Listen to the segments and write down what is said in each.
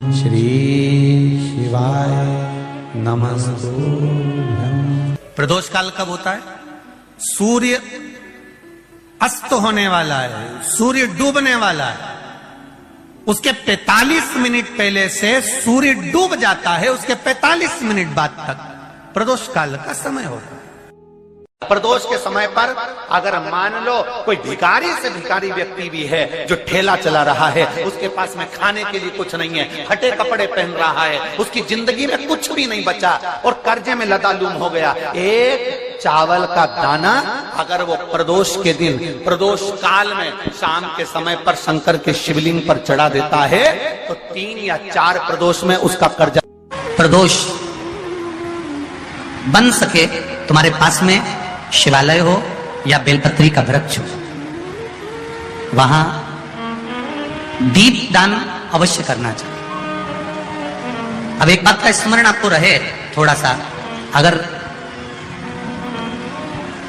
श्री शिवाय नमस्तुभ्यं। प्रदोष काल कब होता है? सूर्य अस्त होने वाला है, सूर्य डूबने वाला है, उसके 45 मिनट पहले से सूर्य डूब जाता है, उसके 45 मिनट बाद तक प्रदोष काल का समय होता है। प्रदोष के समय पर अगर मान लो कोई भिखारी से भिखारी व्यक्ति भी है जो ठेला चला रहा है, उसके पास में खाने के लिए कुछ नहीं है, फटे कपड़े पहन रहा है, उसकी जिंदगी में कुछ भी नहीं बचा और कर्जे में लदालूम हो गया, एक चावल का दाना अगर वो प्रदोष के दिन, प्रदोष काल में शाम के समय पर शंकर के शिवलिंग पर चढ़ा देता है तो 3 या 4 प्रदोष में उसका कर्जा। प्रदोष बन सके तुम्हारे पास में शिवालय हो या बेलपत्री का वृक्ष हो, वहां दीप दान अवश्य करना चाहिए। अब एक बात का स्मरण आपको रहे थोड़ा सा, अगर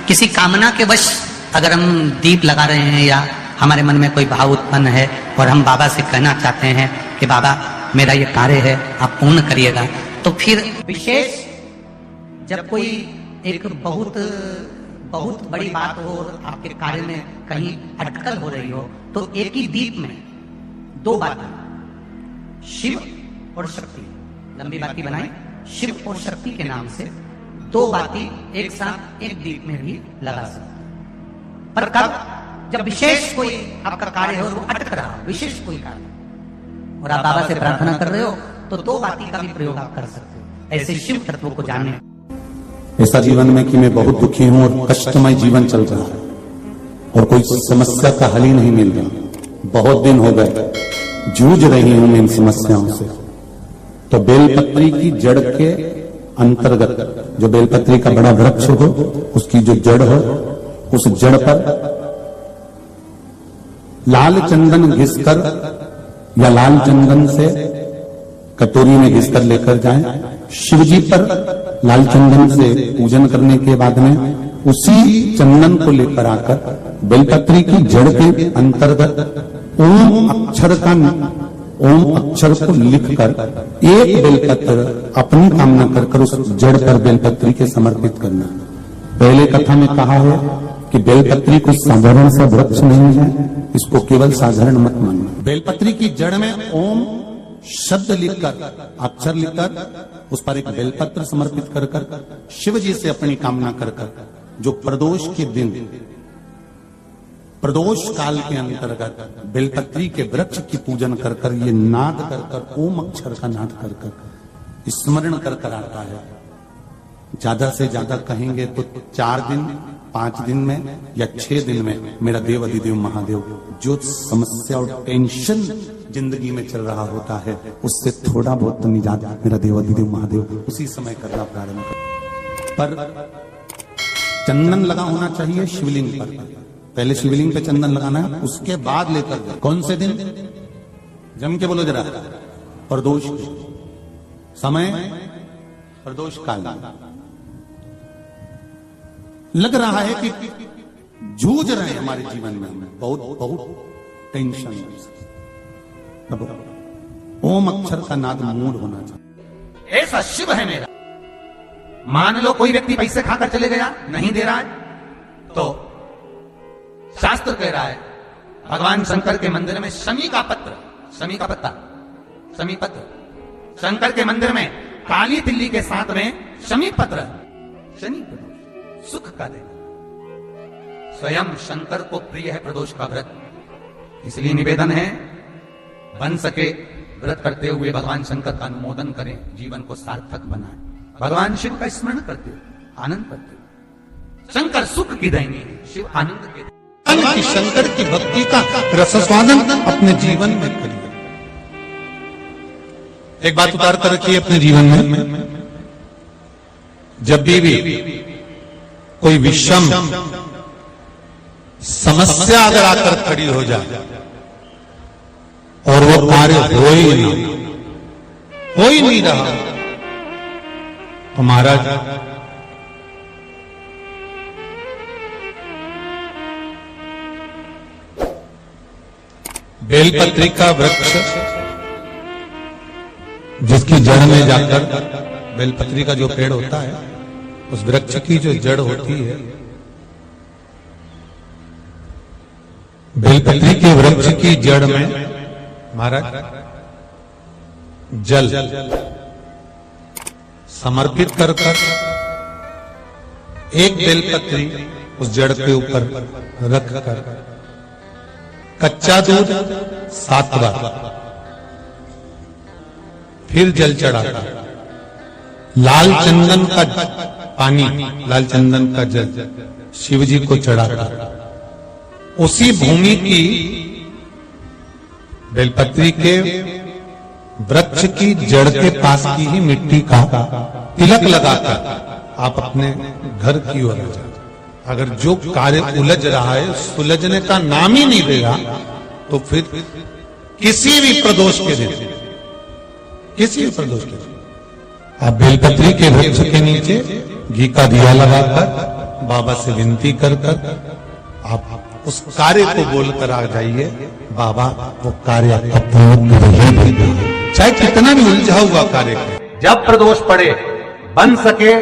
किसी कामना के वश अगर हम दीप लगा रहे हैं या हमारे मन में कोई भाव उत्पन्न है और हम बाबा से कहना चाहते हैं कि बाबा मेरा ये कार्य है आप पूर्ण करिएगा, तो फिर विशेष जब कोई एक बहुत बड़ी बात हो और आपके कार्य में कहीं अटकल हो रही हो, तो एक ही दीप में 2 बातें, शिव और शक्ति, लंबी बाती बनाई, शिव और शक्ति के नाम से 2 बातें एक साथ एक दीप में भी लगा सकते। पर कब? जब विशेष कोई आपका कार्य हो और वो अटक रहा हो, विशेष कोई कार्य और आप बाबा से प्रार्थना कर रहे हो, तो 2 बाती का भी प्रयोग आप कर सकते हो। ऐसे शिव तत्वों को जानने। ऐसा जीवन में कि मैं बहुत दुखी हूं और कष्टमय जीवन चल रहा है और कोई समस्या का हल ही नहीं मिल रहा, बहुत दिन हो गए जूझ रही हूं मैं इन समस्याओं से, तो बेलपत्री की जड़ के अंतर्गत, जो बेलपत्री का बड़ा वृक्ष हो उसकी जो जड़ हो, उस जड़ पर लाल चंदन घिसकर या लाल चंदन से कटोरी में घिसकर लेकर जाएं, शिवजी पर लाल चंदन से पूजन करने के बाद में उसी चंदन को लेकर आकर बेलपत्री की जड़ के अंतर्गत ओम अक्षर को लिखकर एक बेलपत्र अपनी कामना कर उस जड़ पर बेलपत्री के समर्पित करना। पहले कथा में कहा है कि बेलपत्री को साधारण सा वृक्ष नहीं है, इसको केवल साधारण मत मानना। बेलपत्री की जड़ में ओम शब्द लिखकर, अक्षर लिखकर उस पर एक बेलपत्र समर्पित कर शिव जी से अपनी कामना कर जो प्रदोष के दिन, प्रदोष काल के अंतर्गत बेलपत्री के वृक्ष की पूजन कर ये नाद कर ओम अक्षर का नाद कर स्मरण कर आता है। ज्यादा से ज्यादा कहेंगे तो 4 दिन 5 दिन में या 6 दिन में मेरा देव अधिदेव महादेव जो समस्या और टेंशन जिंदगी में चल रहा होता है उससे थोड़ा बहुत निजात मेरा देव अधिदेव महादेव उसी समय करना प्रारंभ कर। पर चंदन लगा होना चाहिए शिवलिंग पर, पहले शिवलिंग पे चंदन लगाना है, उसके बाद लेकर कौन से दिन, जम के बोलो जरा, प्रदोष समय, प्रदोष काल। लग रहा है कि जूझ रहे हैं हमारे जीवन में बहुत टेंशन, ओम अक्षर का नाद मूड होना चाहिए। ऐसा शिव है मेरा। मान लो कोई व्यक्ति पैसे खाकर चले गया, नहीं दे रहा है, तो शास्त्र कह रहा है भगवान शंकर के मंदिर में शमी का पत्र, शमी का पत्ता, शमी पत्र, शंकर के मंदिर में काली तिल्ली के साथ में शमी पत्र, शनि प्रदोष सुख का देना। स्वयं शंकर को प्रिय है प्रदोष का व्रत, इसलिए निवेदन है बन सके व्रत करते हुए भगवान शंकर का अनुमोदन करें, जीवन को सार्थक बनाएं, भगवान शिव का स्मरण करते हुए आनंद करते हुए। शंकर सुख की देनी है, शिव आनंद के देनी। शंकर की भक्ति का रसस्वादन अपने जीवन में करिए। एक बात उतार कर रखिए अपने जीवन में, जब भी कोई विषम समस्या अगर आकर खड़ी हो जाए और वो कार्य हो ही नहीं रहा, तो महाराज बेलपत्री का वृक्ष जिसकी जड़ में जाकर, बेलपत्री का जो पेड़ होता है, उस वृक्ष की जो जड़ होती है, बेलपत्री के वृक्ष की जड़ में महाराज जल समर्पित कर एक बेलपत्री उस जड़ के ऊपर रख कर कच्चा दूध 7 बार, फिर जल चढ़ाता, लाल चंदन का पानी, लाल चंदन का जल शिव जी को चढ़ाता, उसी भूमि की बेलपत्री के वृक्ष की जड़ के पास की ही मिट्टी का तिलक लगाकर आप अपने घर की ओर आ जाते। अगर जो कार्य उलझ रहा है सुलझने का नाम ही नहीं देगा, तो फिर किसी भी प्रदोष के दिन, किसी भी प्रदोष के दिन आप बेलपत्री के वृक्ष के नीचे घी का दिया लगाकर बाबा से विनती कर आप उस कार्य को बोलकर आ जाइए, बाबा वो कार्य आपका पूर्ण कर देंगे, चाहे कितना भी उलझा हुआ कार्य है। जब प्रदोष पड़े, बन सके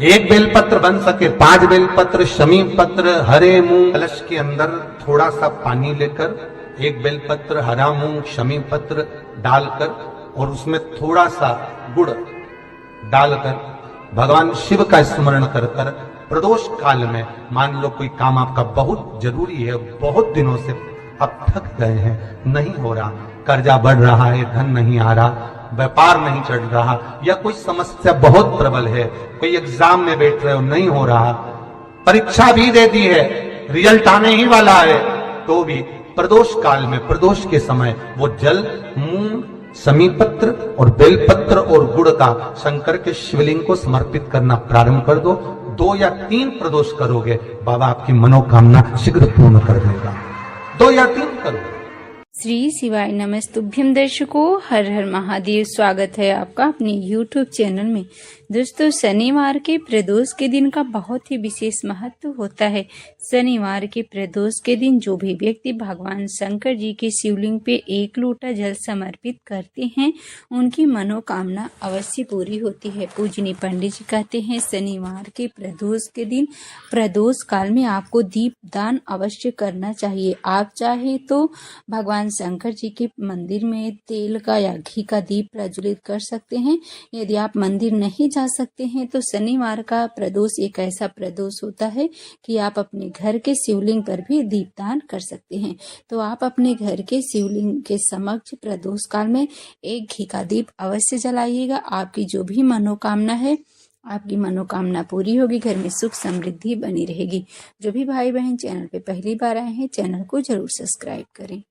1 बेलपत्र, बन सके 5 बेलपत्र, शमी पत्र, हरे मूंग, कलश के अंदर थोड़ा सा पानी लेकर 1 बेलपत्र, हरा मूंग, शमी पत्र डालकर और उसमें थोड़ा सा गुड़ डालकर भगवान शिव का स्मरण कर प्रदोष काल में, मान लो कोई काम आपका बहुत जरूरी है, बहुत दिनों से अब थक गए हैं, नहीं हो रहा, कर्जा बढ़ रहा है, धन नहीं आ रहा, व्यापार नहीं चढ़ रहा, या कोई समस्या बहुत प्रबल है, कोई एग्जाम में बैठ रहे हो नहीं हो रहा, परीक्षा भी दे दी है, रिजल्ट आने ही वाला है, तो भी प्रदोष काल में, प्रदोष के समय वो जल, मूंग, समीपत्र और बेलपत्र और गुड़ का शंकर के शिवलिंग को समर्पित करना प्रारंभ कर दो। 2 या 3 प्रदोष करोगे, बाबा आपकी मनोकामना शीघ्र पूर्ण कर देगा। 2 या 3 करो। श्री शिवाय नमस्तुभ्यम दर्शकों, हर हर महादेव। स्वागत है आपका अपने YouTube चैनल में। दोस्तों, शनिवार के प्रदोष के दिन का बहुत ही विशेष महत्व होता है। शनिवार के प्रदोष के दिन जो भी व्यक्ति भगवान शंकर जी के शिवलिंग पे 1 लोटा जल समर्पित करते हैं, उनकी मनोकामना अवश्य पूरी होती है। पूजनीय पंडित जी कहते हैं, शनिवार के प्रदोष के दिन प्रदोष काल में आपको दीप दान अवश्य करना चाहिए। आप चाहे तो भगवान शंकर जी के मंदिर में तेल का या घी का दीप प्रज्वलित कर सकते हैं। यदि आप मंदिर नहीं जा सकते हैं तो शनिवार का प्रदोष एक ऐसा प्रदोष होता है कि आप अपने घर के शिवलिंग पर भी दीपदान कर सकते हैं। तो आप अपने घर के शिवलिंग के समक्ष प्रदोष काल में 1 घी का दीप अवश्य जलाइएगा। आपकी जो भी मनोकामना है, आपकी मनोकामना पूरी होगी, घर में सुख समृद्धि बनी रहेगी। जो भी भाई बहन चैनल पे पहली बार आए हैं, चैनल को जरूर सब्सक्राइब करें।